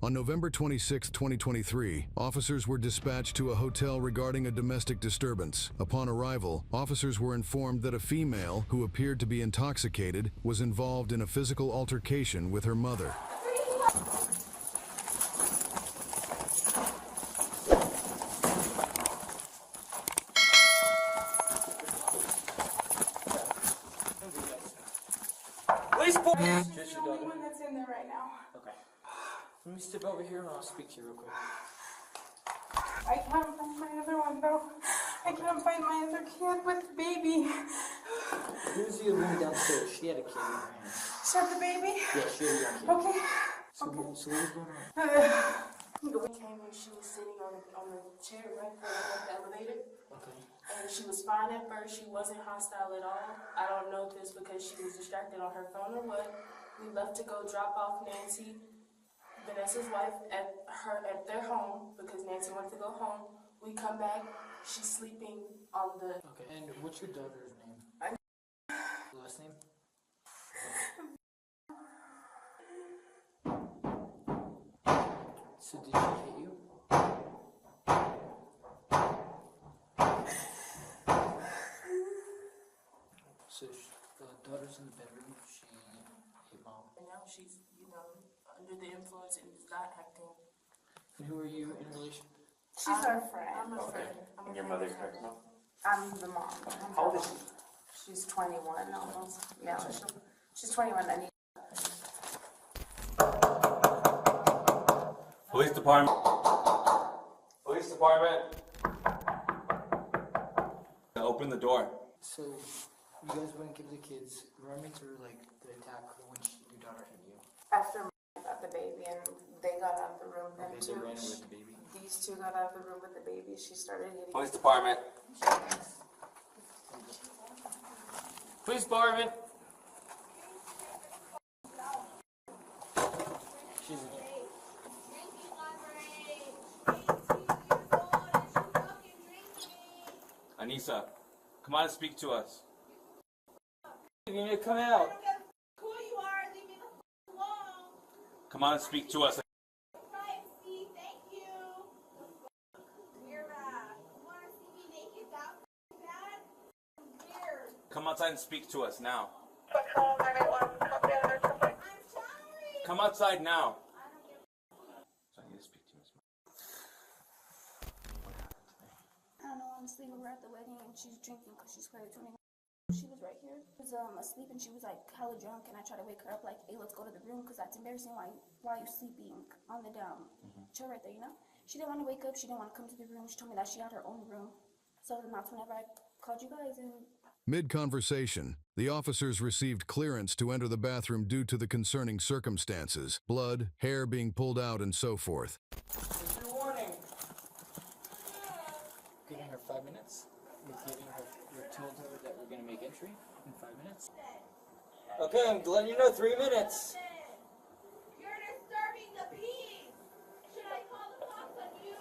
On November 26, 2023, officers were dispatched to a hotel regarding a domestic disturbance. Upon arrival, officers were informed that a female, who appeared to be intoxicated, was involved in a physical altercation with her mother. Police boy! She's the only one that's in there right now. Okay. Let me step over here and I'll speak to you real quick. I can't find my other one though. I can't find my other kid with the baby. Here's the room downstairs. She had a kid in her hand. Is that the baby? Yeah, she had a young kid. Okay. So what was going on? We came and she was sitting on the chair right there at the elevator. Okay. And she was fine at first. She wasn't hostile at all. I don't know if it's because she was distracted on her phone or what. We left to go drop off Nancy, Vanessa's wife, at their home because Nancy wanted to go home. We come back. She's sleeping on the. Okay. And what's your daughter's name? Last name? So did she hit you? So the daughter's in the bedroom. She hit mom. And now she's, under the influence and is not acting. And who are you in relation? She's our friend. I'm a friend. I'm a Your friend mother's of hers. pregnant? I'm the mom. How old is she? She's 21 almost. Yeah, she's 21. I need. Police department. Police department. Open the door. So you guys wouldn't give the kids. Run me through like the attack when your daughter hit you. After I got the baby and they got out of the room, then Okay, they ran away with the baby. these two got out of the room with the baby. She started hitting. Police department. Police department. She's in here. Anissa, come on and speak to us. You need to come out. Who you are, leave me the f alone. Come on and speak to us. Privacy, thank you. Weird. You want to see me naked that bad? Weird. Come outside and speak to us now. I'm sorry. Come outside now. So I need to speak to Miss Mike. I don't know, honestly, we were at the wedding and she's drinking because she's clearly 21. She was right here. She was asleep and she was like hella drunk and I tried to wake her up like, hey, let's go to the room because that's embarrassing. Why are you sleeping on the chair right there, She didn't want to wake up. She didn't want to come to the room. She told me that she had her own room. So then that's whenever I called you guys and... Mid-conversation, the officers received clearance to enter the bathroom due to the concerning circumstances, blood, hair being pulled out, and so forth. It's your warning. Giving her 5 minutes. We're told her that we're gonna make entry in 5 minutes. Okay, I'm letting you know 3 minutes. You're disturbing the peace. Should I call the cops on you?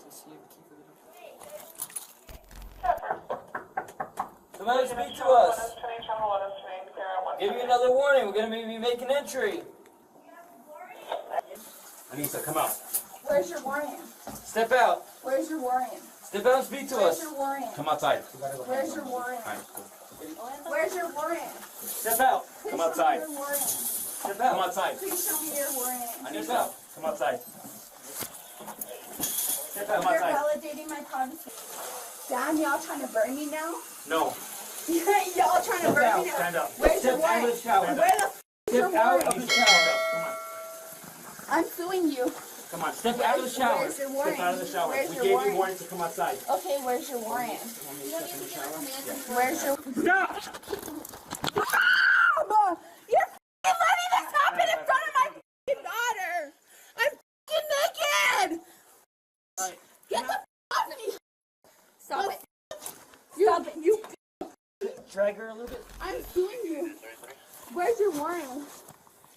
Just see if you keep it up. Wait. Come out and speak to us. Give you another warning. We're gonna be making entry. Anissa, come out. Where's your warrant? Step out. Where's your warrant? Step out and speak to Where's us. your warrant? Come outside. Where's your warrant? Where's your warrant? Step out. Please Come show me outside. your warrant. Step Come out. outside. Please show me your warrant. Anissa, come outside. Step out. Come You're outside. validating my privacy. Damn, y'all trying to burn me now? No. Y'all trying to burn me now? Stand up. Where's your Step out of the warrant? shower. Where the f is your Step out warrant? of the shower. Come on. I'm suing you. Come on. Step out of the shower. Where's your warrant? Step out of the shower. Where's We your gave warrant? you warning to come outside. Okay, where's your warrant? Where's your... Stop! Mom, you're f***ing letting this happen in front of my f***ing daughter! I'm f***ing naked! Get the f*** off me! Stop it. Stop it, you Drag her a little bit. I'm suing you. Where's your warrant?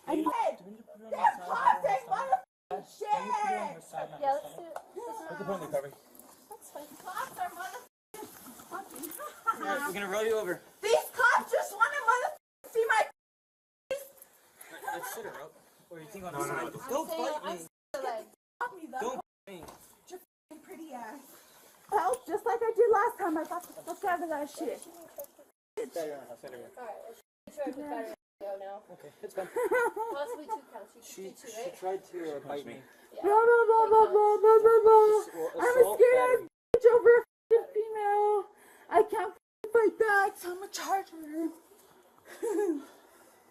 I said, they're causing motherfucking shit! Yeah, let's do it. We can put in the cover. That's fine. Cops are motherfucking fucking... Alright, we're gonna roll you over. These cops just want to motherfucking see my... Let's sit her up. Or you think on the side. Don't saying, fight me. Like, last time I got the fuck out of that shit. Okay, it's fine. Possibly 2 counts. She Two, right? tried to bite me. Blah, blah, blah, blah, blah, blah, blah, blah. I'm a Assault, scared battery. bitch over a f***ing female. I can't fight back, so I'm gonna charge her.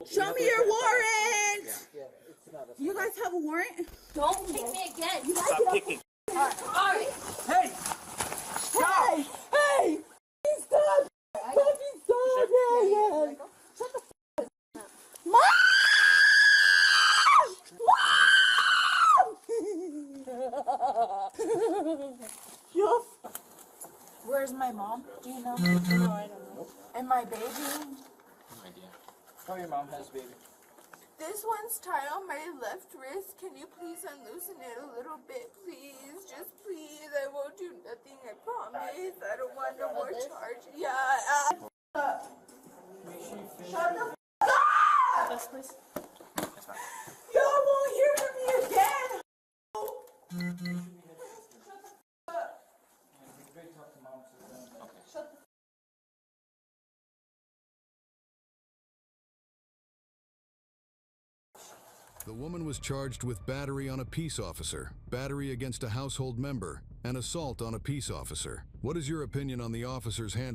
Show me your warrant! Yeah, it's not a... You guys have a warrant? Don't kick me again. Stop kicking. Alright. Hey! Hey! Hey! Stop! Fucking stop! Yeah, yeah. Shut the f*** up. Mom! Mom! Yo. Where's my mom? Do you know? No, I don't know. And my baby? No idea. Oh, your mom has a baby. This one's tied on my left wrist. Can you please unloosen it a little bit, please? Just please. I won't do nothing, I promise. I don't want no more charge. Yeah. Make sure you finish Shut the it. f*** up! Yes, please. That's fine. Y'all won't hear from me again. The woman was charged with battery on a peace officer, battery against a household member, and assault on a peace officer. What is your opinion on the officer's handling?